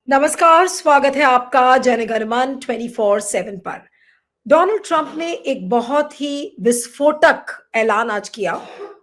नमस्कार, स्वागत है आपका जनगणमन 24/7 पर। डोनाल्ड ट्रंप ने एक बहुत ही विस्फोटक ऐलान आज किया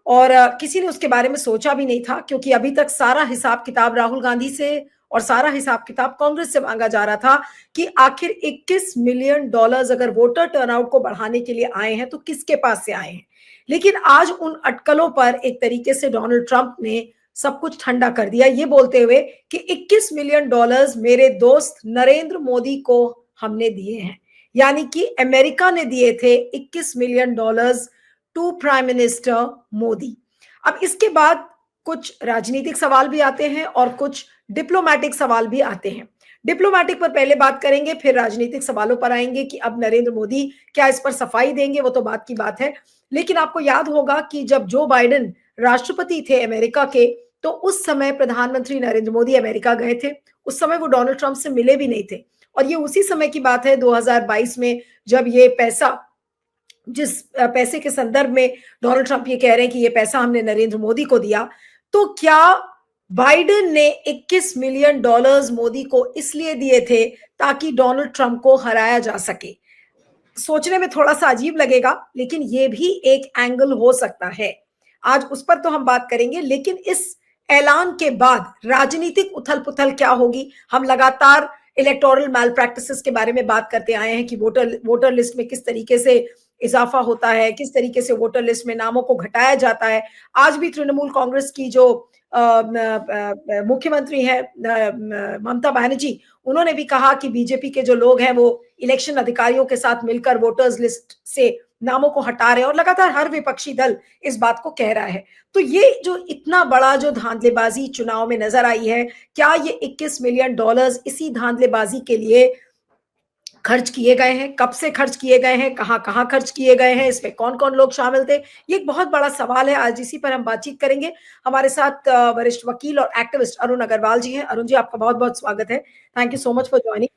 और किसी ने उसके बारे में सोचा भी नहीं था, क्योंकि अभी तक सारा हिसाब किताब राहुल गांधी से और सारा हिसाब किताब कांग्रेस से मांगा जा रहा था कि आखिर 21 मिलियन डॉलर्स अगर वोटर टर्नआउट को बढ़ाने के लिए आए हैं तो किसके पास से आए हैं। लेकिन आज उन अटकलों पर एक तरीके से डोनाल्ड ट्रंप ने सब कुछ ठंडा कर दिया, ये बोलते हुए कि 21 मिलियन डॉलर्स मेरे दोस्त नरेंद्र मोदी को हमने दिए हैं। यानी कि अमेरिका ने दिए थे 21 million dollars to prime minister Modi. अब इसके बाद कुछ राजनीतिक सवाल भी आते हैं और कुछ डिप्लोमैटिक सवाल भी आते हैं। डिप्लोमैटिक पर पहले बात करेंगे, फिर राजनीतिक सवालों पर आएंगे कि अब नरेंद्र मोदी क्या इस पर सफाई देंगे, वो तो बात की बात है। लेकिन आपको याद होगा कि जब जो बाइडेन राष्ट्रपति थे अमेरिका के, तो उस समय प्रधानमंत्री नरेंद्र मोदी अमेरिका गए थे। उस समय वो डोनाल्ड ट्रंप से मिले भी नहीं थे। और ये उसी समय की बात है 2022 में, जब ये पैसा, जिस पैसे के संदर्भ में डोनाल्ड ट्रंप ये कह रहे हैं कि ये पैसा हमने नरेंद्र मोदी को दिया, तो क्या बाइडेन ने 21 मिलियन डॉलर्स मोदी को इसलिए दिए थे ताकि डोनाल्ड ट्रंप को हराया जा सके? सोचने में थोड़ा सा अजीब लगेगा, लेकिन ये भी एक एंगल हो सकता है। आज उस पर तो हम बात करेंगे, लेकिन इस ऐलान के बाद राजनीतिक उथल पुथल क्या होगी। हम लगातार इलेक्टोरल मैल प्रैक्टिसेस के बारे में बात करते आए हैं कि वोटर वोटर लिस्ट में किस तरीके से इजाफा होता है, किस तरीके से वोटर लिस्ट में नामों को घटाया जाता है। आज भी तृणमूल कांग्रेस की जो मुख्यमंत्री हैं ममता बनर्जी, उन्होंने भी कहा कि बीजेपी के जो लोग हैं वो इलेक्शन अधिकारियों के साथ मिलकर वोटर्स लिस्ट से नामों को हटा रहे हैं, और लगातार हर विपक्षी दल इस बात को कह रहा है। तो ये जो इतना बड़ा जो धांधलेबाजी चुनाव में नजर आई है, क्या ये 21 मिलियन डॉलर्स इसी धांधलेबाजी के लिए खर्च किए गए हैं? कब से खर्च किए गए हैं? कहां कहां खर्च किए गए हैं? इसमें कौन कौन लोग शामिल थे? ये एक बहुत बड़ा सवाल है। आज इसी पर हम बातचीत करेंगे। हमारे साथ वरिष्ठ वकील और एक्टिविस्ट अरुण अग्रवाल जी हैं। अरुण जी, आपका बहुत बहुत स्वागत है। Thank you so much for joining.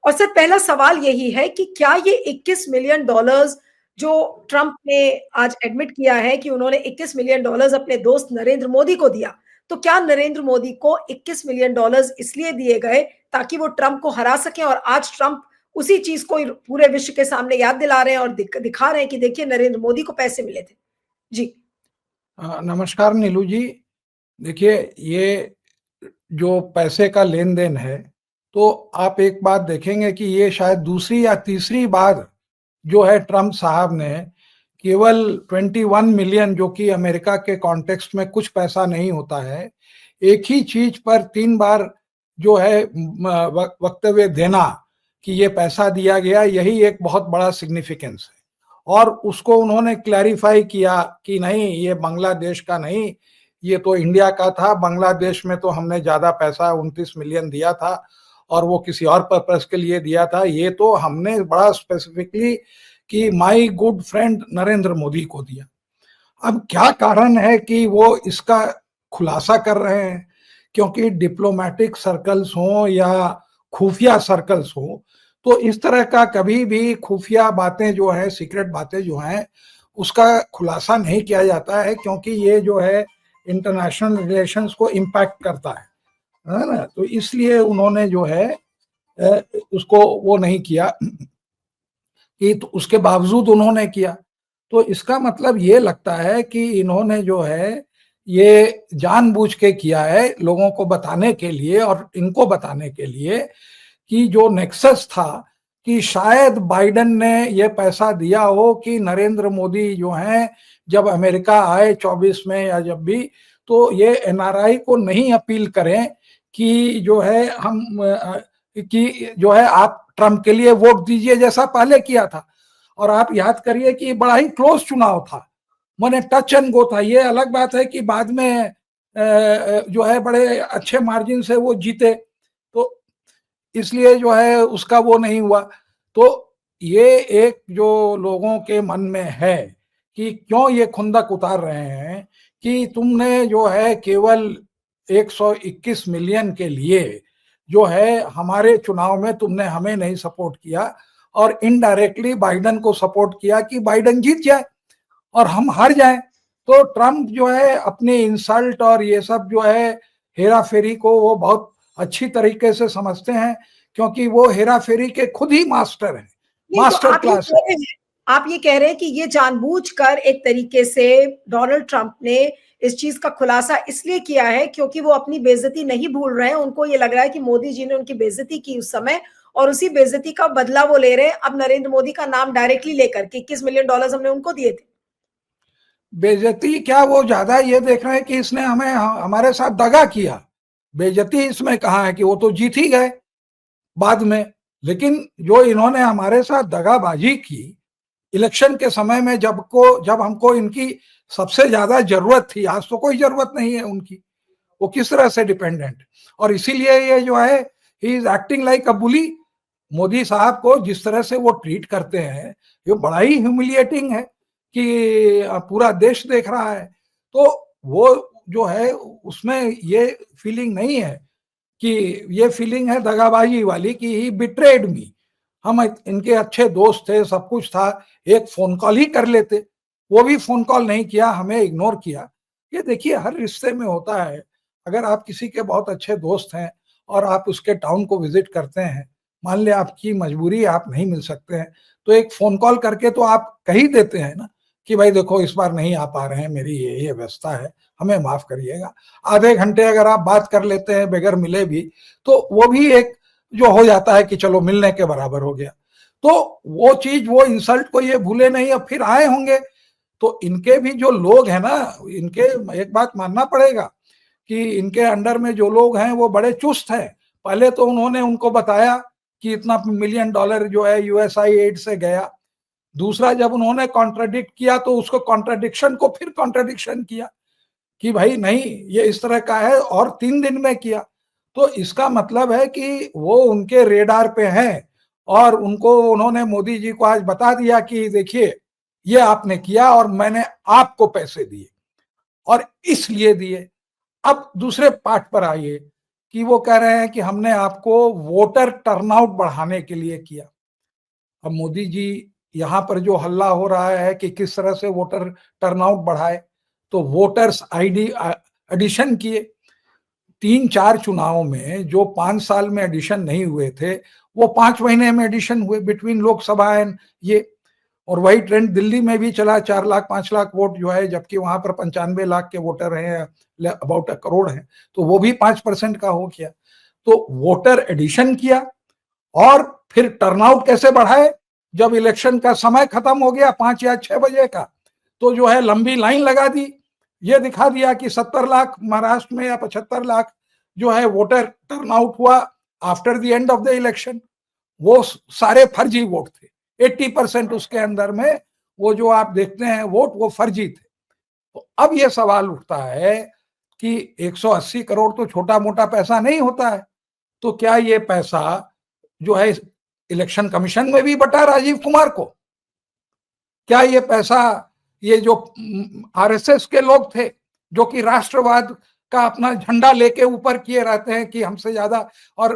और सर, पहला सवाल यही है कि क्या ये 21 मिलियन डॉलर्स जो ट्रंप ने आज एडमिट किया है कि उन्होंने 21 मिलियन डॉलर्स अपने दोस्त नरेंद्र मोदी को दिया, तो क्या नरेंद्र मोदी को 21 मिलियन डॉलर्स इसलिए दिए गए ताकि वो ट्रंप को हरा सकें, और आज ट्रंप उसी चीज को पूरे विश्व के सामने याद दिला रहे हैं और दिखा रहे हैं कि देखिए नरेंद्र मोदी को पैसे मिले थे? जी। नमस्कार नीलू जी। देखिए, ये जो पैसे का लेन देन है, तो आप एक बात देखेंगे कि ये शायद दूसरी या तीसरी बार जो है ट्रंप साहब ने केवल 21 मिलियन, जो कि अमेरिका के कॉन्टेक्स्ट में कुछ पैसा नहीं होता है, एक ही चीज पर 3 बार जो है वक्तव्य देना कि ये पैसा दिया गया, यही एक बहुत बड़ा सिग्निफिकेंस है। और उसको उन्होंने क्लैरिफाई किया कि नहीं, ये बांग्लादेश का नहीं, ये तो इंडिया का था। बांग्लादेश में तो हमने ज्यादा पैसा 29 मिलियन दिया था और वो किसी और पर्पस के लिए दिया था। ये तो हमने बड़ा स्पेसिफिकली कि my good friend Narendra Modi को दिया। अब क्या कारण है कि वो इसका खुलासा कर रहे हैं? क्योंकि डिप्लोमेटिक सर्कल्स हो या खुफिया सर्कल्स हो, तो इस तरह का कभी भी खुफिया बातें जो है, सीक्रेट बातें जो हैं, उसका खुलासा नहीं किया जाता है, क्योंकि ये जो है इंटरनेशनल रिलेशंस को इम्पैक्ट करता है ना। तो इसलिए उन्होंने जो है उसको वो नहीं किया, कि तो उसके बावजूद उन्होंने किया। तो इसका मतलब ये लगता है कि इन्होंने जो है ये जानबूझ के किया है, लोगों को बताने के लिए और इनको बताने के लिए कि जो नेक्सस था कि शायद बाइडेन ने ये पैसा दिया हो कि नरेंद्र मोदी जो हैं जब अमेरिका आए 24 में या जब भी, तो ये एनआरआई को नहीं अपील करें कि जो है हम कि जो है आप ट्रंप के लिए वोट दीजिए, जैसा पहले किया था। और आप याद करिए कि बड़ा ही क्लोज चुनाव था, माने टच एंड गो था। ये अलग बात है कि बाद में जो है बड़े अच्छे मार्जिन से वो जीते, तो इसलिए जो है उसका वो नहीं हुआ। तो ये एक जो लोगों के मन में है कि क्यों ये खुंदक उतार रहे हैं कि तुमने जो है केवल 121 मिलियन के लिए जो है हमारे चुनाव में तुमने हमें नहीं सपोर्ट किया और इनडायरेक्टली बाइडेन को सपोर्ट किया कि बाइडेन जीत जाए और हम हार जाएं। तो ट्रंप जो है अपनी इंसल्ट और ये सब जो है हेरा फेरी को वो बहुत अच्छी तरीके से समझते हैं, क्योंकि वो हेरा फेरी के खुद ही मास्टर हैं, नहीं, तो मास्टर क्लास है। आप ये कह रहे हैं कि ये जानबूझकर एक तरीके से डोनाल्ड ट्रंप ने इस चीज का खुलासा इसलिए किया है क्योंकि वो अपनी बेइज्जती नहीं भूल रहे हैं। उनको ये लग रहा है कि मोदी जी ने उनकी बेइज्जती की उस समय, और उसी बेइज्जती का बदला वो ले रहे हैं अब नरेंद्र मोदी का नाम डायरेक्टली लेकर के। $21 मिलियन हमने उनको दिए थे। बेइज्जती क्या, वो ज्यादा ये देख रहे हैं कि इसने हमें हमारे साथ दगा किया। बेइज्जती इसमें कहाँ है कि वो तो जीत ही गए बाद में, लेकिन जो इन्होंने हमारे साथ दगाबाजी की इलेक्शन के समय में, जब हमको इनकी सबसे ज्यादा जरूरत थी, आज तो कोई जरूरत नहीं है उनकी, वो किस तरह से डिपेंडेंट। और इसीलिए ये जो है he is acting like a bully. Modi साहब को जिस तरह से वो ट्रीट करते हैं ये बड़ा ही ह्यूमिलिएटिंग है कि पूरा देश देख रहा है। तो वो जो है उसमें ये फीलिंग नहीं है, कि ये फीलिंग है दगाबाजी वाली कि ही बिट्रेड मी। हम इनके अच्छे दोस्त थे, सब कुछ था, एक फोन कॉल ही कर लेते, वो भी फोन कॉल नहीं किया, हमें इग्नोर किया। ये देखिए हर रिश्ते में होता है, अगर आप किसी के बहुत अच्छे दोस्त हैं और आप उसके टाउन को विजिट करते हैं, मान लिया आपकी मजबूरी आप नहीं मिल सकते हैं, तो एक फोन कॉल करके तो आप कह ही देते हैं ना कि भाई देखो इस बार नहीं आ पा रहे हैं, मेरी ये व्यवस्था है, हमें माफ करिएगा। आधे घंटे अगर आप बात कर लेते हैं बगैर मिले भी, तो वो भी एक जो हो जाता है कि चलो मिलने के बराबर हो गया। तो वो चीज, वो इंसल्ट को ये भूले नहीं, अब फिर आए होंगे। तो इनके भी जो लोग हैं ना, इनके एक बात मानना पड़ेगा कि इनके अंडर में जो लोग हैं वो बड़े चुस्त हैं। पहले तो उन्होंने उनको बताया कि इतना $1 मिलियन जो है यूएसआई एड से गया। दूसरा, जब उन्होंने कॉन्ट्राडिक्ट किया तो उसको कॉन्ट्राडिक्शन को फिर कॉन्ट्राडिक्शन किया कि भाई नहीं ये इस तरह का है, और 3 दिन में किया। तो इसका मतलब है कि वो उनके रेडार पे हैं, और उनको उन्होंने मोदी जी को आज बता दिया कि देखिए ये आपने किया और मैंने आपको पैसे दिए, और इसलिए दिए। अब दूसरे पार्ट पर आइए कि वो कह रहे हैं कि हमने आपको वोटर टर्नआउट बढ़ाने के लिए किया। अब मोदी जी यहाँ पर जो हल्ला हो रहा है कि किस तरह से वोटर टर्नआउट बढ़ाए, तो वोटर्स आईडी एडिशन किए। 3-4 चुनाव में जो 5 साल में एडिशन नहीं हुए थे, वो 5 महीने में एडिशन हुए बिटवीन लोकसभा एंड ये। और वही ट्रेंड दिल्ली में भी चला, 4 लाख 5 लाख वोट जो है, जबकि वहां पर 95 लाख के वोटर हैं, अबाउट 1 करोड़ है, तो वो भी 5% का हो गया। तो वोटर एडिशन किया, और फिर टर्नआउट कैसे बढ़ाए, जब इलेक्शन का समय खत्म हो गया 5 या 6 बजे का, तो जो है लंबी लाइन लगा दी। ये दिखा दिया कि 70 लाख महाराष्ट्र में या 75 लाख जो है वोटर टर्नआउट हुआ after the end of the election. वो सारे फर्जी वोट थे, 80% उसके अंदर में वो जो आप देखते हैं वोट, वो फर्जी थे। तो अब ये सवाल उठता है कि 180 करोड़ तो छोटा मोटा पैसा नहीं होता है, तो क्या ये पैसा जो है इलेक्शन कमीशन में भी बटा राजीव कुमार को? क्या ये पैसा ये जो आरएसएस के लोग थे, जो कि राष्ट्रवाद का अपना झंडा लेके ऊपर किए रहते हैं कि हमसे ज्यादा और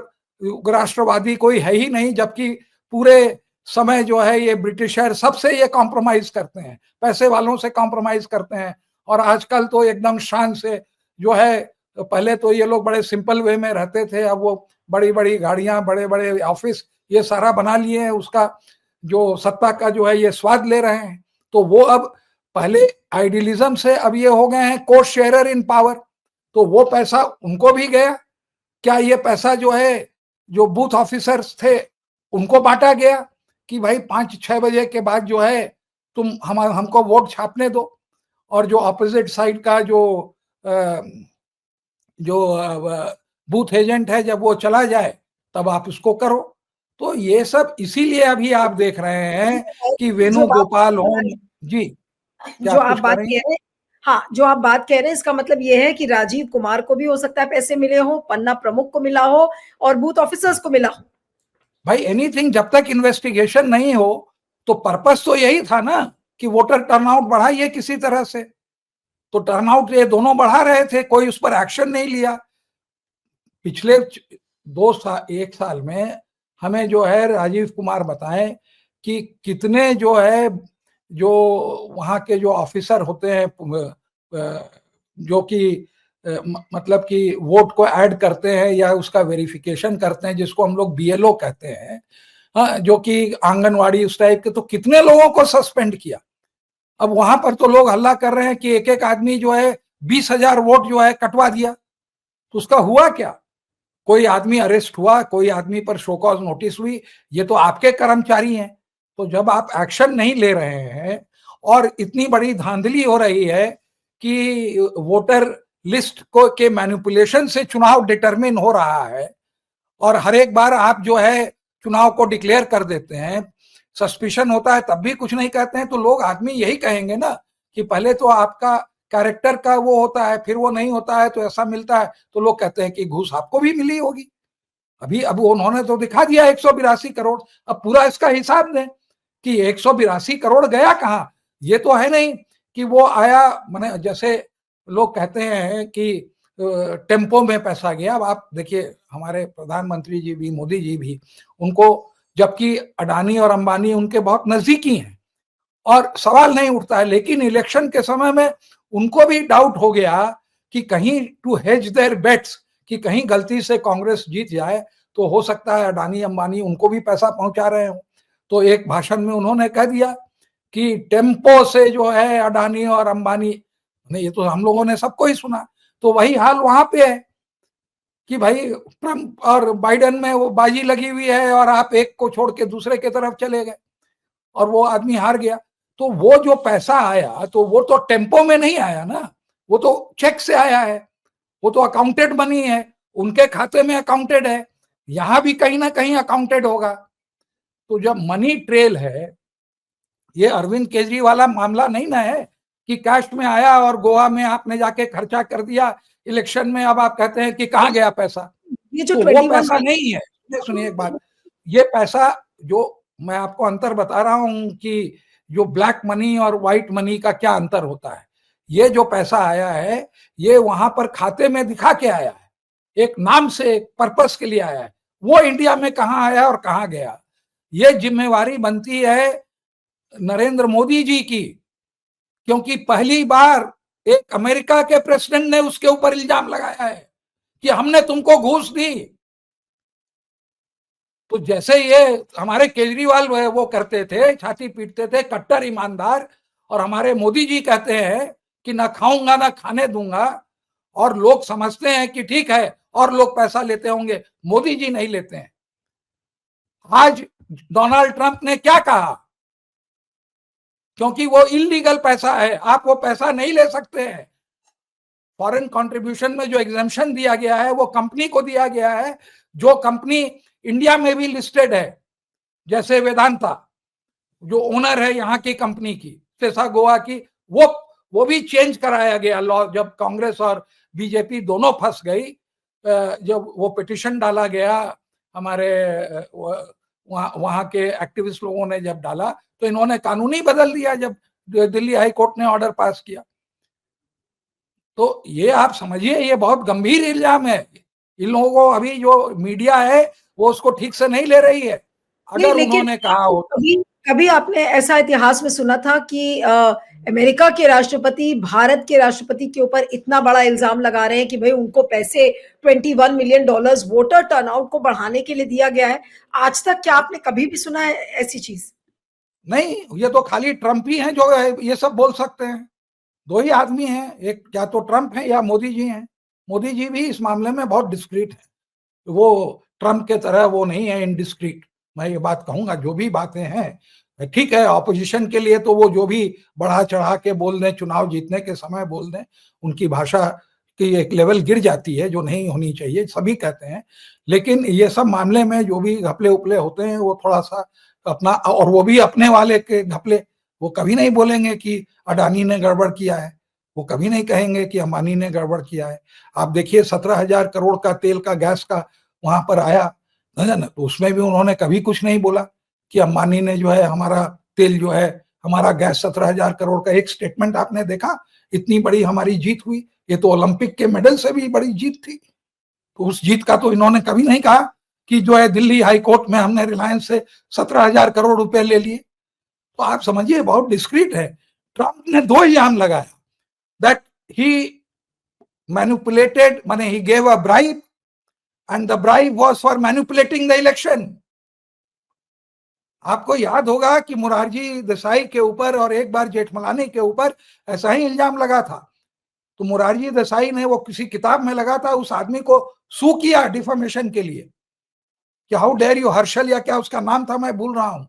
राष्ट्रवादी कोई है ही नहीं, जबकि पूरे समय जो है ये ब्रिटिशर सबसे ये कॉम्प्रोमाइज करते हैं, पैसे वालों से कॉम्प्रोमाइज करते हैं। और आजकल तो एकदम शान से जो है, पहले तो ये लोग बड़े सिंपल वे में रहते थे, अब वो बड़ी बड़ी गाड़ियां, बड़े बड़े ऑफिस, ये सारा बना लिए हैं, उसका जो सत्ता का जो है ये स्वाद ले रहे हैं। तो वो अब पहले आइडियलिज्म से अब ये हो गए हैं कोस्ट शेयरर इन पावर, तो वो पैसा उनको भी गया। क्या ये पैसा जो है, जो बूथ ऑफिसर्स थे उनको बांटा गया कि भाई 5-6 बजे के बाद जो है तुम हमको वोट छापने दो, और जो अपोजिट साइड का जो बूथ एजेंट है जब वो चला जाए तब आप उसको करो। तो ये सब इसीलिए अभी आप देख रहे हैं कि जो बात वेणुगोपाल होम जी, क्या जो आप आप कुछ कह बात रही कह हैं? रहे हैं, हाँ, जो आप बात कह रहे हैं इसका मतलब ये है कि राजीव कुमार को भी हो सकता है पैसे मिले हो, पन्ना प्रमुख को मिला हो, और बूथ ऑफिसर्स को मिला हो। भाई एनीथिंग, जब तक इन्वेस्टिगेशन नहीं हो तो पर्पस तो यही था ना कि वोटर टर्नआउट बढ़ाइए किसी तरह से। तो टर्नआउट ये दोनों बढ़ा रहे थे, कोई उस पर एक्शन नहीं लिया। पिछले 1 साल में हमें जो है राजीव कुमार बताएं कि कितने जो है, जो वहाँ के जो ऑफिसर होते हैं, जो कि मतलब कि वोट को ऐड करते हैं या उसका वेरिफिकेशन करते हैं, जिसको हम लोग बीएलओ कहते हैं, हाँ, जो कि आंगनवाड़ी उस टाइप के, तो कितने लोगों को सस्पेंड किया। अब वहां पर तो लोग हल्ला कर रहे हैं कि एक एक आदमी जो है 20,000 वोट जो है कटवा दिया। तो उसका हुआ क्या? कोई आदमी अरेस्ट हुआ, कोई आदमी पर शो कॉज नोटिस हुई? ये तो आपके कर्मचारी हैं। तो जब आप एक्शन नहीं ले रहे हैं और इतनी बड़ी धांधली हो रही है कि वोटर लिस्ट को के मैनिपुलेशन से चुनाव डिटरमिन हो रहा है, और हर एक बार आप जो है चुनाव को डिक्लेयर कर देते हैं, सस्पिशन होता है तब भी कुछ नहीं कहते हैं, तो लोग आदमी यही कहेंगे ना कि पहले तो आपका कैरेक्टर का वो होता है, फिर वो नहीं होता है तो ऐसा मिलता है, तो लोग कहते हैं कि घूस आपको भी मिली होगी। अभी अब उन्होंने तो दिखा दिया 182 करोड़। अब पूरा इसका हिसाब दें कि 182 करोड़ गया कहाँ। ये तो है नहीं कि वो आया, माने जैसे लोग कहते हैं कि टेम्पो में पैसा गया। अब आप देखिए, हमारे प्रधानमंत्री जी भी, मोदी जी भी, उनको, जबकि अडानी और अंबानी उनके बहुत नजदीकी हैं और सवाल नहीं उठता है, लेकिन इलेक्शन के समय में उनको भी डाउट हो गया कि कहीं टू हेज देयर बेट्स, कि कहीं गलती से कांग्रेस जीत जाए तो हो सकता है अडानी अंबानी उनको भी पैसा पहुंचा रहे हो। तो एक भाषण में उन्होंने कह दिया कि टेम्पो से जो है अडानी और अंबानी, ये तो हम लोगों ने सबको ही सुना। तो वही हाल वहां पे है कि भाई ट्रंप और बाइडेन में वो बाजी लगी हुई है और आप एक को छोड़ के दूसरे की तरफ चले गए और वो आदमी हार गया। तो वो जो पैसा आया तो वो तो टेम्पो में नहीं आया ना, वो तो चेक से आया है, वो तो अकाउंटेड मनी है, उनके खाते में अकाउंटेड है, यहां भी कहीं ना कहीं अकाउंटेड होगा। तो जब मनी ट्रेल है, ये अरविंद केजरीवाल वाला मामला नहीं ना है कि कैश में आया और गोवा में आपने जाके खर्चा कर दिया इलेक्शन में, अब आप कहते हैं कि कहाँ गया पैसा। ये जो तो वो 21 पैसा नहीं है। सुनिए एक बात, ये पैसा जो मैं आपको अंतर बता रहा हूं कि जो ब्लैक मनी और व्हाइट मनी का क्या अंतर होता है, ये जो पैसा आया है ये वहां पर खाते में दिखा के आया है, एक नाम से, एक पर्पस के लिए आया है। वो इंडिया में कहाँ आया और कहाँ गया, ये जिम्मेवारी बनती है नरेंद्र मोदी जी की, क्योंकि पहली बार एक अमेरिका के प्रेसिडेंट ने उसके ऊपर इल्जाम लगाया है कि हमने तुमको घूस दी। तो जैसे ये हमारे केजरीवाल वो करते थे, छाती पीटते थे, कट्टर ईमानदार, और हमारे मोदी जी कहते हैं कि ना खाऊंगा ना खाने दूंगा, और लोग समझते हैं कि ठीक है और लोग पैसा लेते होंगे, मोदी जी नहीं लेते हैं। आज डोनाल्ड ट्रंप ने क्या कहा, क्योंकि वो इलीगल पैसा है, आप वो पैसा नहीं ले सकते हैं। फॉरेन कंट्रीब्यूशन में जो एग्जेम्पशन दिया गया है वो कंपनी को दिया गया है जो कंपनी इंडिया में भी लिस्टेड है, जैसे वेदांता जो ओनर है यहाँ की कंपनी की, तेसा गोवा की, वो भी चेंज कराया गया लॉ जब कांग्रेस और बीजेपी दोनों फंस गई। जब वो पिटिशन डाला गया, हमारे वहां के एक्टिविस्ट लोगों ने जब डाला, तो इन्होंने कानून ही बदल दिया जब दिल्ली हाई कोर्ट ने ऑर्डर पास किया। तो ये आप समझिए, ये बहुत गंभीर इल्जाम है। इन लोगों को अभी जो मीडिया है वो उसको ठीक से नहीं ले रही है। अगर उन्होंने कहा होता, कभी आपने ऐसा इतिहास में सुना था कि अमेरिका के राष्ट्रपति भारत के राष्ट्रपति के ऊपर इतना बड़ा इल्जाम लगा रहे हैं कि भाई उनको पैसे $21 मिलियन वोटर टर्नआउट को बढ़ाने के लिए दिया गया है? आज तक क्या आपने कभी भी सुना है ऐसी चीज? नहीं, ये तो खाली ट्रंप ही हैं जो ये सब बोल सकते हैं। दो ही आदमी हैं, एक या तो ट्रंप है या मोदी जी हैं। मोदी जी भी इस मामले में बहुत डिस्क्रीट है, वो ट्रंप के तरह वो नहीं है इनडिस्क्रीट। मैं ये बात कहूंगा, जो भी बातें हैं ठीक है, ऑपोजिशन के लिए तो वो जो भी बढ़ा चढ़ा के बोल दें, चुनाव जीतने के समय बोल दें, उनकी भाषा की एक लेवल गिर जाती है जो नहीं होनी चाहिए, सभी कहते हैं। लेकिन ये सब मामले में जो भी घपले उपले होते हैं वो थोड़ा सा अपना, और वो भी अपने वाले के घपले, वो कभी नहीं बोलेंगे कि अडानी ने गड़बड़ किया है, वो कभी नहीं कहेंगे कि अंबानी ने गड़बड़ किया है। आप देखिए 17,000 करोड़ का तेल का, गैस का वहां पर आया ना, तो उसमें भी उन्होंने कभी कुछ नहीं बोला कि अंबानी ने जो है हमारा तेल जो है, हमारा गैस 17,000 करोड़ का। एक स्टेटमेंट आपने देखा, इतनी बड़ी हमारी जीत हुई, ये तो ओलंपिक के मेडल से भी बड़ी जीत थी। तो उस जीत का तो इन्होंने कभी नहीं कहा कि जो है दिल्ली हाई कोर्ट में हमने रिलायंस से 17,000 करोड़ रुपए ले लिए। तो आप समझिए बहुत डिस्क्रीट है। ट्रंप ने दो इल्जाम लगाया दैट ही मैनिपुलेटेड, माने he gave a bribe and the bribe was for manipulating the election. आपको याद होगा कि मोरारजी देसाई के ऊपर और एक बार जेठमलानी के ऊपर ऐसा ही इल्जाम लगा था। तो मोरारजी देसाई ने वो किसी किताब में लगा था, उस आदमी को सू किया डिफॉर्मेशन के लिए कि हाउ डेयर यू, हर्षल या क्या उसका नाम था, मैं भूल रहा हूं,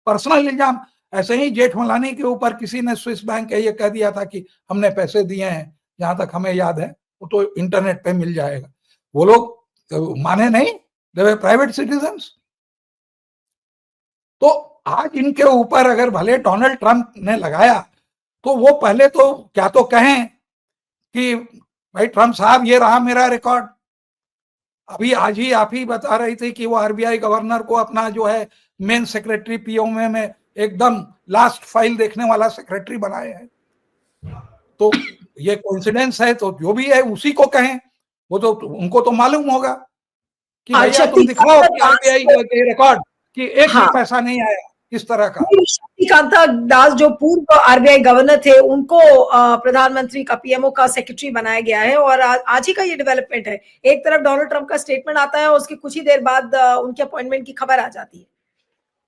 पर्सनल इल्जाम। ऐसे ही जेठमलानी के ऊपर किसी ने स्विस बैंक का ये कह दिया था कि हमने पैसे दिए हैं, जहां तक हमें याद है, वो तो इंटरनेट पे मिल जाएगा। वो लोग माने नहीं, दे वर प्राइवेट सिटीजन्स। तो आज इनके ऊपर अगर भले डोनाल्ड ट्रंप ने लगाया, तो वो पहले तो क्या तो कहें कि भाई ट्रंप साहब ये रहा मेरा रिकॉर्ड। अभी आज ही आप ही बता रही थी कि वो आरबीआई गवर्नर को अपना जो है मेन सेक्रेटरी पीओएम में एकदम लास्ट फाइल देखने वाला सेक्रेटरी बनाए हैं। तो ये कोइंसिडेंस है तो जो भी है उसी को कहें, वो तो उनको तो मालूम होगा कि भैया तुम दिखाओ आरबीआई के रिकॉर्ड कि एक भी पैसा नहीं आया इस तरह का। शक्तिकांता दास जो पूर्व आरबीआई गवर्नर थे, उनको प्रधानमंत्री का, पीएमओ का सेक्रेटरी बनाया गया है। और आज ही का ये डेवलपमेंट है। एक तरफ डोनाल्ड ट्रंप का स्टेटमेंट आता है और उसके कुछ ही देर बाद उनके अपॉइंटमेंट की खबर आ जाती है।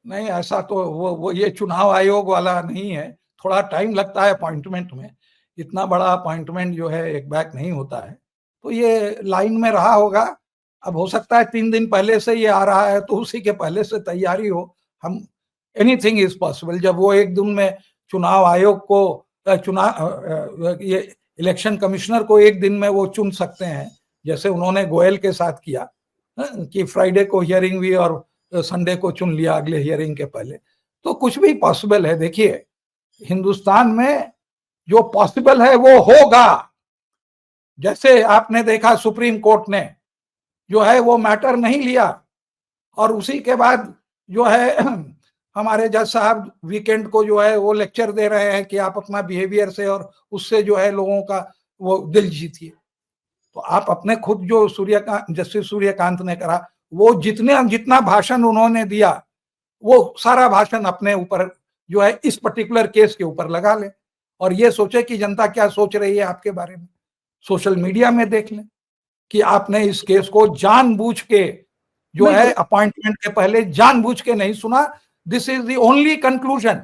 नहीं, ऐसा तो वो ये चुनाव आयोग वाला नहीं है, थोड़ा टाइम लगता है अपॉइंटमेंट में। इतना बड़ा अपॉइंटमेंट जो है एक बैक नहीं होता है, तो ये लाइन में रहा होगा। अब हो सकता है 3 दिन पहले से ये आ रहा है तो उसी के पहले से तैयारी हो। हम एनीथिंग इज पॉसिबल। जब वो एक दिन में चुनाव आयोग को ये इलेक्शन कमिश्नर को एक दिन में वो चुन सकते हैं, जैसे उन्होंने गोयल के साथ किया कि फ्राइडे को हियरिंग हुई और संडे को चुन लिया अगले हियरिंग के पहले, तो कुछ भी पॉसिबल है। देखिए, हिंदुस्तान में जो पॉसिबल है वो होगा। जैसे आपने देखा सुप्रीम कोर्ट ने जो है वो मैटर नहीं लिया, और उसी के बाद जो है हमारे जज साहब वीकेंड को जो है वो लेक्चर दे रहे हैं कि आप अपना बिहेवियर से और उससे जो है लोगों का वो दिल जीतिए। तो आप अपने खुद जो जस्टिस सूर्यकांत ने करा, वो जितना भाषण उन्होंने दिया, वो सारा भाषण अपने ऊपर जो है इस पर्टिकुलर केस के ऊपर लगा ले, और ये सोचे कि जनता क्या सोच रही है आपके बारे में। सोशल मीडिया में देख लें कि आपने इस केस को जानबूझ के जो है अपॉइंटमेंट के पहले जानबूझ के नहीं सुना। This is the only conclusion.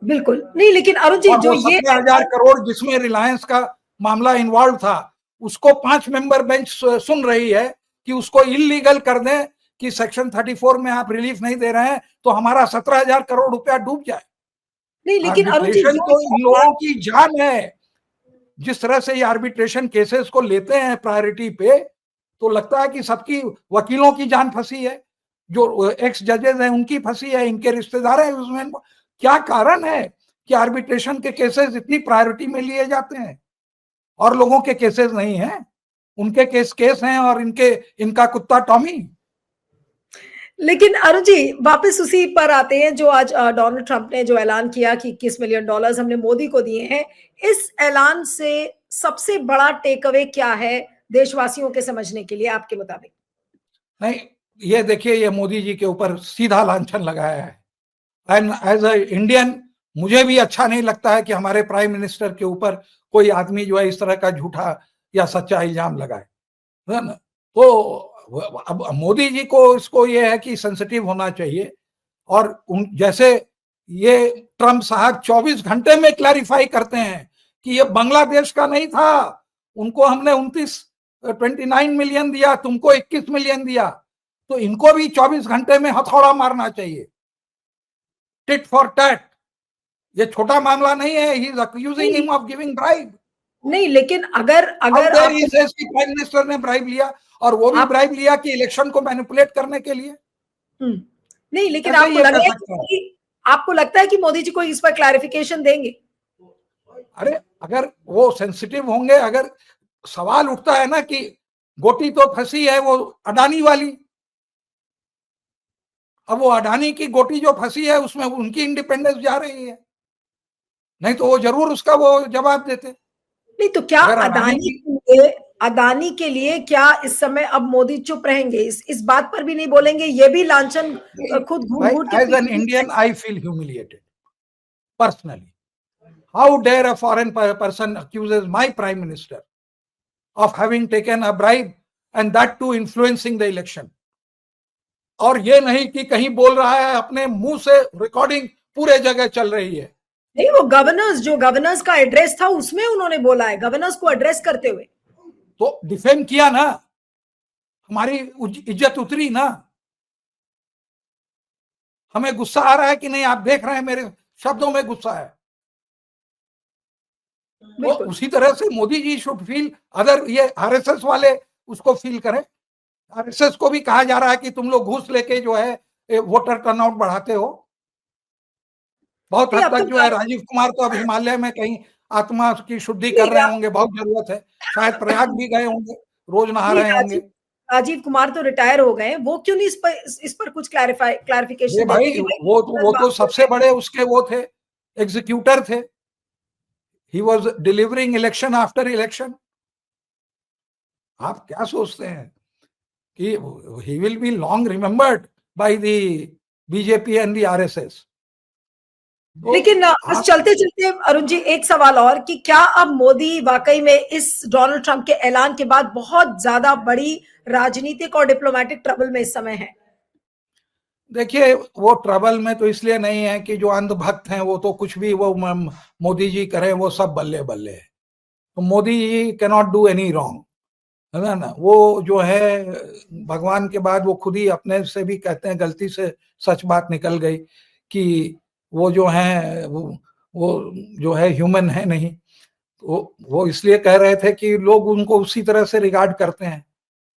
बिल्कुल नहीं, लेकिन अरुण जी जो ये 17,000 करोड़ जिसमें रिलायंस का मामला इन्वॉल्व था, उसको 5 मेंबर बेंच सुन रही है कि उसको इलीगल कर दें कि सेक्शन 34 में आप रिलीफ नहीं दे रहे हैं तो हमारा 17,000 करोड़ रुपया डूब जाए। नहीं, लेकिन अरुण जी तो इन लोगों की जान है। जिस तरह से ये आर्बिट्रेशन केसेस को लेते हैं प्रायोरिटी पे, तो लगता है कि सबकी वकीलों की जान फंसी है, जो एक्स जजेस हैं उनकी फंसी है, इनके रिश्तेदार हैं उसमें। क्या कारण है कि आर्बिट्रेशन के केसेस इतनी प्रायोरिटी में लिए जाते हैं और लोगों के केसेस नहीं हैं? उनके केस हैं और इनका कुत्ता टॉमी। लेकिन अरुण जी वापस उसी पर आते हैं जो आज डोनाल्ड ट्रंप ने जो ऐलान किया कि $21 मिलियन हमने मोदी को दिए हैं। इस ऐलान से सबसे बड़ा टेक अवे क्या है देशवासियों के समझने के लिए आपके मुताबिक? नहीं, ये देखिए, ये मोदी जी के ऊपर सीधा लांछन लगाया है। एंड एज अ इंडियन मुझे भी अच्छा नहीं लगता है कि हमारे प्राइम मिनिस्टर के ऊपर कोई आदमी जो है इस तरह का झूठा या सच्चा इल्जाम लगाए, है ना। तो अब मोदी जी को इसको ये है कि सेंसिटिव होना चाहिए, और जैसे ये ट्रंप साहब 24 घंटे में क्लैरिफाई करते हैं कि ये बांग्लादेश का नहीं था, उनको हमने 29 मिलियन दिया, तुमको 21 मिलियन दिया। तो इनको भी 24 घंटे में हथौड़ा मारना चाहिए, टिट फॉर टैट। ये छोटा मामला नहीं है। He is accusing him of giving bribe. नहीं, लेकिन अगर प्राइम मिनिस्टर ने ब्राइब लिया, और वो भी ब्राइब लिया कि इलेक्शन को मैनिपुलेट करने के लिए। नहीं, लेकिन आपको लगता है कि मोदी जी को इस पर क्लैरिफिकेशन देंगे? अरे, अगर वो सेंसिटिव होंगे, अगर सवाल उठता है ना कि गोटी तो फंसी है वो अडानी वाली, अब वो अडानी की गोटी जो फंसी है उसमें उनकी इंडिपेंडेंस जा रही है, नहीं तो वो जरूर उसका वो जवाब देते। नहीं तो क्या अदानी के लिए क्या इस समय अब मोदी चुप रहेंगे? इस बात पर भी नहीं बोलेंगे? ये भी लांछन खुद घूट के। As an Indian I feel humiliated personally. How dare a foreign person accuses my prime minister of having taken a bribe and that too influencing the election. और ये नहीं कि कहीं बोल रहा है, अपने मुंह से रिकॉर्डिंग पूरे जगह चल रही है। नहीं, वो गवर्नर्स का एड्रेस था उसमें उन्होंने बोला है, गवर्नर्स को एड्रेस करते हुए। तो डिफेम किया ना, हमारी इज्जत उतरी ना। हमें गुस्सा आ रहा है कि नहीं, आप देख रहे हैं मेरे शब्दों में गुस्सा है। तो उसी तरह से Modi ji should feel, other ये आरएसएस वाले उसको फील करें। आरएसएस को भी कहा जा रहा है कि तुम लोग घूस लेके जो है वोटर टर्नआउट बढ़ाते हो। बहुत हद तक जो है राजीव कुमार तो अब हिमालय में कहीं आत्मा की शुद्धि कर रहे होंगे, बहुत जरूरत है, शायद प्रयाग भी गए होंगे, रोज नहा रहे होंगे। राजीव कुमार तो रिटायर हो गए, वो क्यों नहीं इस पर कुछ क्लैरिफिकेशन भाई वो तो सबसे बड़े उसके वो थे, एग्जीक्यूटर थे। He was delivering election after election. आप क्या सोचते हैं कि he will be long remembered by the BJP and the RSS? लेकिन बस चलते चलते अरुण जी एक सवाल और, कि क्या अब मोदी वाकई में इस डोनाल्ड ट्रंप के ऐलान के बाद बहुत ज्यादा बड़ी राजनीतिक और डिप्लोमेटिक ट्रबल में इस समय है? देखिए, वो ट्रबल में तो इसलिए नहीं है कि जो अंधभक्त हैं वो तो कुछ भी वो मोदी जी करें वो सब बल्ले बल्ले है। तो Modi ji can not do any wrong, है ना। वो जो है भगवान के बाद वो खुद ही अपने से भी कहते हैं, गलती से सच बात निकल गई कि वो जो है वो जो है ह्यूमन है नहीं। वो इसलिए कह रहे थे कि लोग उनको उसी तरह से रिगार्ड करते हैं,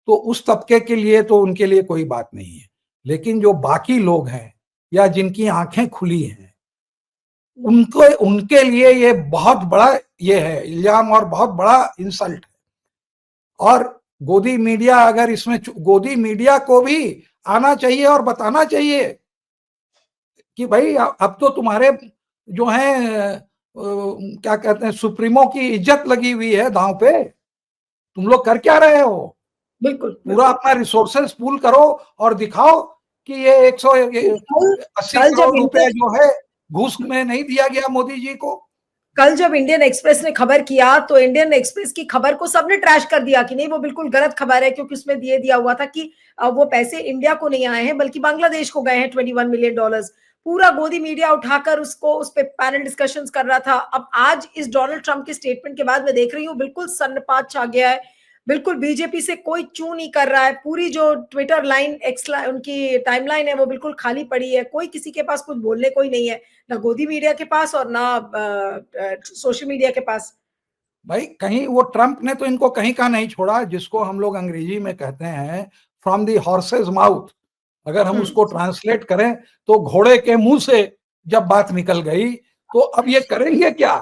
तो उस तबके के लिए तो उनके लिए कोई बात नहीं है। लेकिन जो बाकी लोग हैं या जिनकी आंखें खुली हैं, उनके लिए ये बहुत बड़ा ये है इल्जाम और बहुत बड़ा इंसल्ट है। और गोदी मीडिया, अगर इसमें गोदी मीडिया को भी आना चाहिए और बताना चाहिए कि भाई अब तो तुम्हारे जो है क्या कहते हैं, सुप्रीमो की इज्जत लगी हुई है दांव पे। तुम लोग कर क्या रहे हो? बिल्कुल पूरा अपना रिसोर्सेस पूल करो और दिखाओ कि ये 180 करोड़ रुपए जो है घूस में नहीं दिया गया मोदी जी को। कल जब इंडियन एक्सप्रेस ने खबर किया तो इंडियन एक्सप्रेस की खबर को सबने ट्रैश कर दिया कि नहीं, वो बिल्कुल गलत खबर है, क्योंकि उसमें दिया हुआ था कि वो पैसे इंडिया को नहीं आए हैं बल्कि बांग्लादेश को गए हैं, $21 मिलियन। पूरा गोदी मीडिया उठाकर उस पे पैनल डिस्कशंस कर रहा था। अब आज इस डोनाल्ड ट्रंप के स्टेटमेंट के बाद मैं देख रही हूँ बिल्कुल सन्नाटा छा गया है, बिल्कुल बीजेपी से कोई चू नहीं कर रहा है। पूरी जो ट्विटर लाइन उनकी टाइमलाइन है वो बिल्कुल खाली पड़ी है, कोई किसी के पास कुछ बोलने कोई नहीं है, ना गोदी मीडिया के पास और ना सोशल मीडिया के पास। भाई कहीं वो ट्रंप ने तो इनको कहीं का नहीं छोड़ा, जिसको हम लोग अंग्रेजी में कहते हैं फ्रॉम द हॉर्सेस माउथ। अगर हम उसको ट्रांसलेट करें तो घोड़े के मुंह से जब बात निकल गई, तो अब ये करेंगे क्या?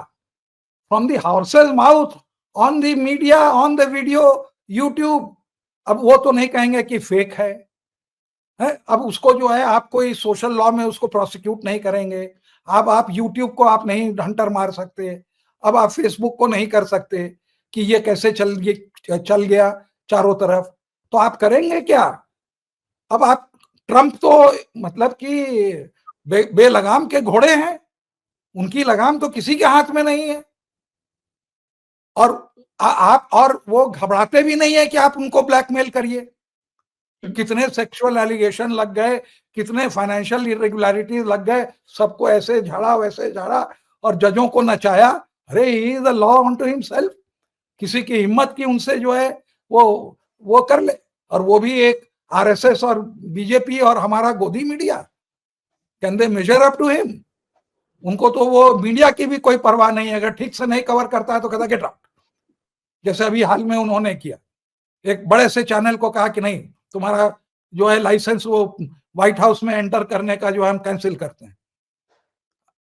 From the horses mouth, on the media, on the video, YouTube. अब वो तो नहीं कहेंगे कि फेक है? अब उसको जो है आप कोई सोशल लॉ में उसको प्रोसिक्यूट नहीं करेंगे। अब आप यूट्यूब को आप नहीं हंटर मार सकते, अब आप फेसबुक को नहीं कर सकते कि ये कैसे चल गया चारों तरफ। तो आप करेंगे क्या? अब आप ट्रंप तो मतलब कि बेलगाम के घोड़े हैं, उनकी लगाम तो किसी के हाथ में नहीं है। और आप और वो घबराते भी नहीं है कि आप उनको ब्लैकमेल करिए। कितने सेक्सुअल एलिगेशन लग गए, कितने फाइनेंशियल इरेगुलरिटीज लग गए, सबको ऐसे झाड़ा वैसे झाड़ा और जजों को नचाया। अरे he is the law unto himself. किसी की हिम्मत की उनसे जो है वो कर ले। और वो भी एक आरएसएस और बीजेपी और हमारा गोदी media, can they measure up to him? उनको तो वो मीडिया की भी कोई परवाह नहीं है। अगर ठीक से नहीं कवर करता है तो कहता गेट आउट। जैसे अभी हाल में उन्होंने किया, एक बड़े से चैनल को कहा कि नहीं, तुम्हारा जो है लाइसेंस वो व्हाइट हाउस में एंटर करने का जो है हम कैंसिल करते हैं।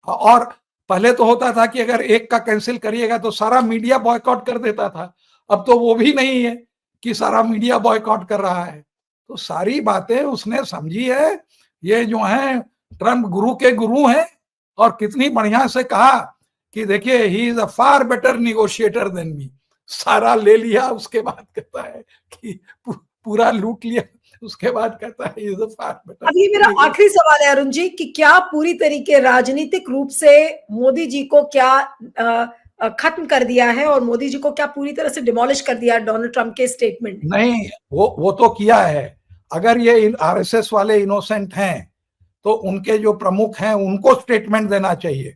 और पहले तो होता था कि अगर एक का कैंसिल करिएगा तो सारा मीडिया बॉयकॉट कर देता था। अब तो वो भी नहीं है कि सारा मीडिया बॉयकॉट कर रहा है। तो सारी बातें उसने समझी है। ये जो है ट्रंप गुरु के गुरु हैं, और कितनी बढ़िया से कहा कि देखिए he is a far better negotiator than me. सारा ले लिया, उसके बाद कहता है कि पूरा लूट लिया, उसके बाद कहता है इज अ फार बेटर। अब ये मेरा आखिरी सवाल है अरुण जी, कि क्या पूरी तरीके राजनीतिक रूप से मोदी जी को क्या खत्म कर दिया है और मोदी जी को क्या पूरी तरह से डिमोलिश कर दिया डोनाल्ड ट्रंप के स्टेटमेंट ने? नहीं, वो तो किया है। अगर ये आरएसएस वाले इनोसेंट हैं तो उनके जो प्रमुख हैं उनको स्टेटमेंट देना चाहिए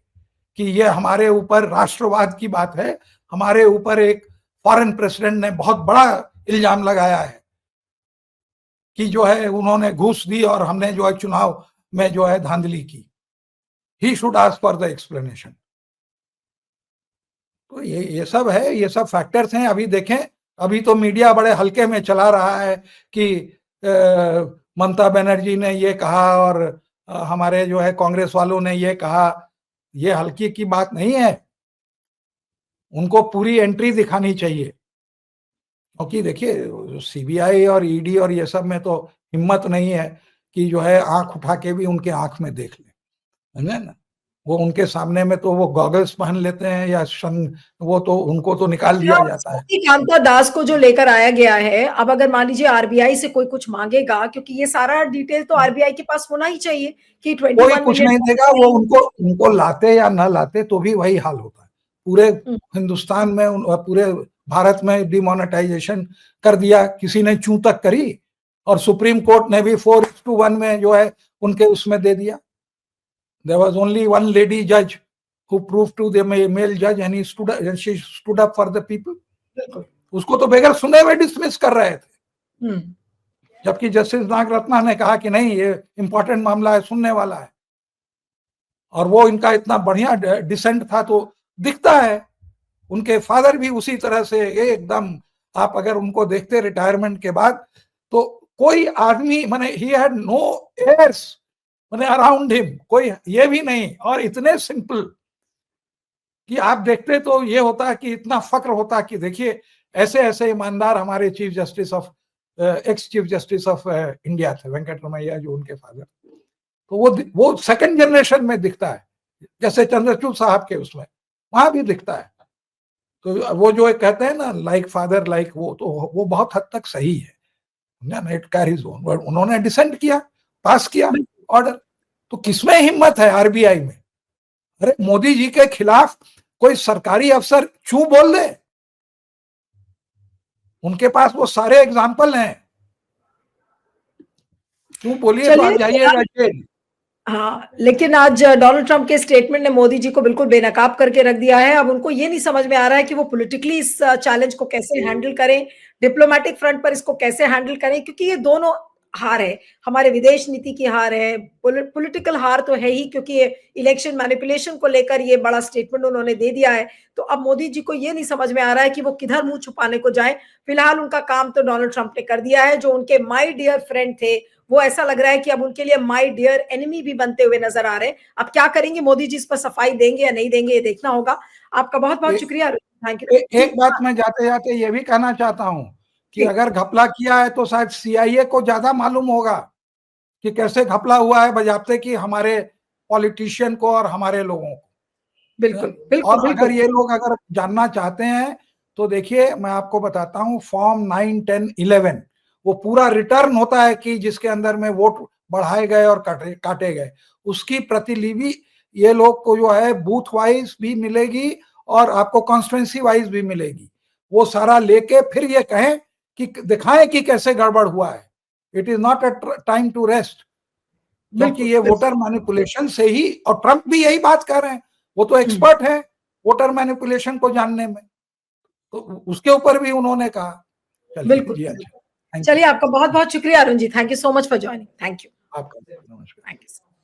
कि ये हमारे ऊपर राष्ट्रवाद की बात है, हमारे ऊपर एक फॉरेन प्रेसिडेंट ने बहुत बड़ा इल्जाम लगाया है कि जो है उन्होंने घूस दी और हमने जो है चुनाव में जो है धांधली की। He should ask for the explanation. तो ये सब है, ये सब फैक्टर्स हैं। अभी देखें, अभी तो मीडिया बड़े हल्के में चला रहा है कि ममता बनर्जी ने ये कहा और हमारे जो है कांग्रेस वालों ने ये कहा। ये हल्की की बात नहीं है, उनको पूरी एंट्री दिखानी चाहिए। क्योंकि देखिए सीबीआई और ईडी और ये सब में तो हिम्मत नहीं है कि जो है आंख उठा के भी उनके आंख में देख ले, समझे ना। वो उनके सामने में तो वो गॉगल्स पहन लेते हैं या वो तो उनको तो निकाल दिया जाता है। कांता दास को जो लेकर आया गया है, अब अगर मान लीजिए आरबीआई से कोई कुछ मांगेगा, क्योंकि ये सारा डिटेल तो आरबीआई के पास होना ही चाहिए कि 21 कोई कुछ नहीं देगा। वो उनको लाते या ना लाते तो भी वही हाल होता है। पूरे हिंदुस्तान में, पूरे भारत में डिमोनेटाइजेशन कर दिया, किसी ने चूं तक करी और सुप्रीम कोर्ट ने भी 4:1 में जो है उनके उसमें दे दिया। There was only one lady judge who proved to the male judge and she stood up for the people. उसको तो बगैर सुने हुए डिसमिस कर रहे थे, जबकि जस्टिस नागरत्ना ने कहा कि नहीं, ये इंपॉर्टेंट मामला है, सुनने वाला है। और वो इनका इतना बढ़िया डिसेंट था तो दिखता है। उनके फादर भी उसी तरह से एकदम, आप अगर उनको देखते रिटायरमेंट के बाद, तो कोई आदमी माने ही हैड नो एयर्स माने अराउंड हिम, कोई ये भी नहीं। और इतने सिंपल कि आप देखते तो ये होता कि इतना फक्र होता कि देखिए ऐसे ऐसे ईमानदार हमारे chief justice of ex chief justice of India थे, वेंकटरमैया जो उनके फादर। तो वो सेकंड जनरेशन में दिखता है, जैसे चंद्रचूड़ साहब के उसमें वहां भी दिखता है। तो वो जो कहते हैं ना लाइक फादर लाइक, वो तो वो बहुत हद तक सही है। It carries on. उन्होंने डिसेंट किया, पास किया ऑर्डर। तो किसमें हिम्मत है आरबीआई में? अरे मोदी जी के खिलाफ कोई सरकारी अफसर चू बोल दे, उनके पास वो सारे एग्जाम्पल हैं। चू बोलिए तो आप जाइएगा जेल। हाँ, लेकिन आज डोनाल्ड ट्रंप के स्टेटमेंट ने मोदी जी को बिल्कुल बेनकाब करके रख दिया है। अब उनको ये नहीं समझ में आ रहा है कि वो पॉलिटिकली इस चैलेंज को कैसे हैंडल करें, डिप्लोमेटिक फ्रंट पर इसको कैसे हैंडल करें, क्योंकि ये दोनों हार है। हमारे विदेश नीति की हार है, पॉलिटिकल हार तो है ही, क्योंकि ये इलेक्शन मैनिपुलेशन को लेकर ये बड़ा स्टेटमेंट उन्होंने दे दिया है। तो अब मोदी जी को ये नहीं समझ में आ रहा है कि वो किधर मुंह छुपाने को जाए। फिलहाल उनका काम तो डोनाल्ड ट्रंप ने कर दिया है। जो उनके माय डियर फ्रेंड थे, वो ऐसा लग रहा है कि अब उनके लिए माय डियर एनिमी भी बनते हुए नजर आ रहे हैं। अब क्या करेंगे मोदी जी, इस पर सफाई देंगे या नहीं देंगे, ये देखना होगा। आपका बहुत बहुत शुक्रिया, थैंक यू। एक बात मैं जाते जाते ये भी कहना चाहता हूं कि अगर घपला किया है तो शायद सीआईए को ज्यादा मालूम होगा कि कैसे घपला हुआ है बजाते कि हमारे पॉलिटिशियन को और हमारे लोगों को। बिल्कुल बिल्कुल। और अगर ये लोग अगर जानना चाहते हैं तो देखिए मैं आपको बताता हूं, फॉर्म 9, 10, 11 वो पूरा रिटर्न होता है कि जिसके अंदर में वोट बढ़ाए गए और काटे गए, उसकी प्रतिलिपि ये लोग को जो है बूथ वाइज भी मिलेगी और आपको कॉन्स्टिट्यूंसी वाइज भी मिलेगी। वो सारा लेके फिर ये कहें कि दिखाएं कि कैसे गड़बड़ हुआ है। It is not a time to rest, क्योंकि ये वोटर मैनिपुलेशन से ही, और ट्रंप भी यही बात कर रहे हैं, वो तो एक्सपर्ट है वोटर मैनिपुलेशन को जानने में, तो उसके ऊपर भी उन्होंने कहा। बिल्कुल। चलिए, आपका बहुत बहुत शुक्रिया Arun ji, thank you so much for joining. Thank you. आपका नमस्कार। Thank you.